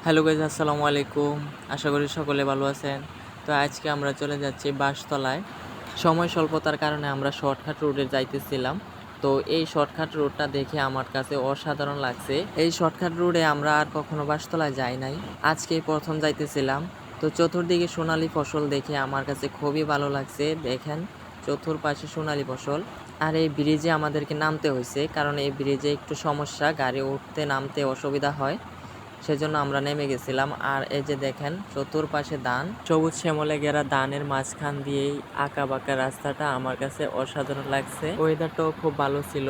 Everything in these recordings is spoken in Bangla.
হ্যালো গাইজ, আসসালামু আলাইকুম। আশা করি সকলে ভালো আছেন। তো আজকে আমরা চলে যাচ্ছি বাঁশতলায়। সময় স্বল্পতার কারণে আমরা শর্টকাট রুটে যাইতেছিলাম। তো এই শর্টকাট রুটটা দেখে আমার কাছে অসাধারণ লাগছে। এই শর্টকাট রুটে আমরা আর কখনো বাঁশতলায় যাই নাই। আজকেই প্রথম যাইতেছিলাম। তো চতুর্দিকে সোনালী ফসল দেখে আমার কাছে খুবই ভালো লাগছে। দেখেন, চতুর্পাশে সোনালী ফসল। আর এই ব্রিজে আমাদেরকে নামতে হয়েছে, কারণ এই ব্রিজে একটু সমস্যা, গাড়ি উঠতে নামতে অসুবিধা হয়। সেজন্য আমরা নেমে গেছিলাম। আর এই যে দেখেন, চতুর্পাশে ধান, সবুজ শ্যামলে ঘেরা ধানের মাঝখান দিয়েই আঁকা বাঁকা রাস্তাটা আমার কাছে অসাধারণ লাগছে। ওয়েদারটাও খুব ভালো ছিল,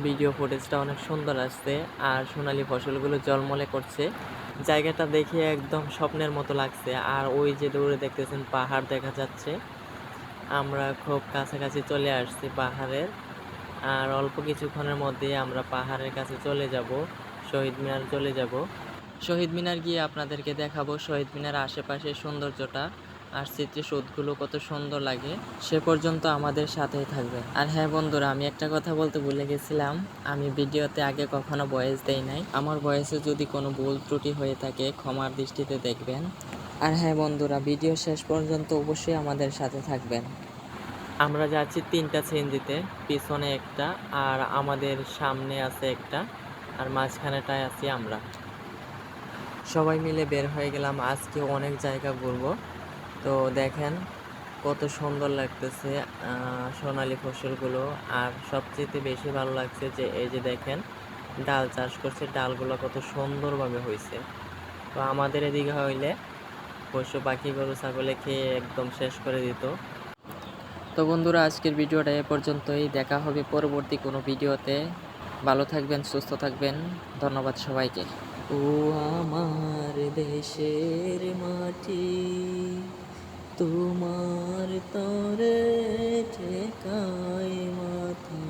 ভিডিও ফুটেজটা অনেক সুন্দর আসছে, আর সোনালী ফসলগুলো ঝলমলে করছে। জায়গাটা দেখে একদম স্বপ্নের মতো লাগছে। আর ওই যে দূরে দেখতেছেন পাহাড় দেখা যাচ্ছে। আমরা খুব কাছাকাছি চলে আসছি পাহাড়ের। আর অল্প কিছুক্ষণের মধ্যেই আমরা পাহাড়ের কাছে চলে যাব, শহীদ মিনার চলে যাব। শহীদ মিনার গিয়ে আপনাদেরকে দেখাবো শহীদ মিনার আশেপাশের সৌন্দর্যটা আর স্মৃতিসৌধগুলো কত সুন্দর লাগে। সে পর্যন্ত আমাদের সাথেই থাকবে। আর হ্যাঁ বন্ধুরা, আমি একটা কথা বলতে ভুলে গেছিলাম, আমি ভিডিওতে আগে কখনো ভয়েস দেই নাই। আমার ভয়েসে যদি কোনো ভুল ত্রুটি হয়ে থাকে ক্ষমার দৃষ্টিতে দেখবেন। আর হ্যাঁ বন্ধুরা, ভিডিও শেষ পর্যন্ত অবশ্যই আমাদের সাথে থাকবেন। আমরা যাচ্ছি 3টা সিএনজিতে, পিছনে একটা আর আমাদের সামনে আছে একটা, আর মাঝখানেটায় আছি আমরা। সবাই মিলে বের হয়ে গেলাম, আজকে অনেক জায়গা ঘুরবো। তো দেখেন কত সুন্দর লাগতেছে সোনালী ফসলগুলো। আর সবচেয়ে বেশি ভালো লাগছে যে এই যে দেখেন, ডাল চাষ করছে, ডালগুলো কত সুন্দরভাবে হয়েছে। তো আমাদের এদিকে হইলে পশু পাখি গরু ছাগলে খেয়ে একদম শেষ করে দিত। তো বন্ধুরা, আজকের ভিডিওটা এ পর্যন্তই। দেখা হবে পরবর্তী কোনো ভিডিওতে। ভালো থাকবেন, সুস্থ থাকবেন। ধন্যবাদ সবাইকে। ও আমার দেশের মাটি, তোমার তরে ঠেকাই মাথা।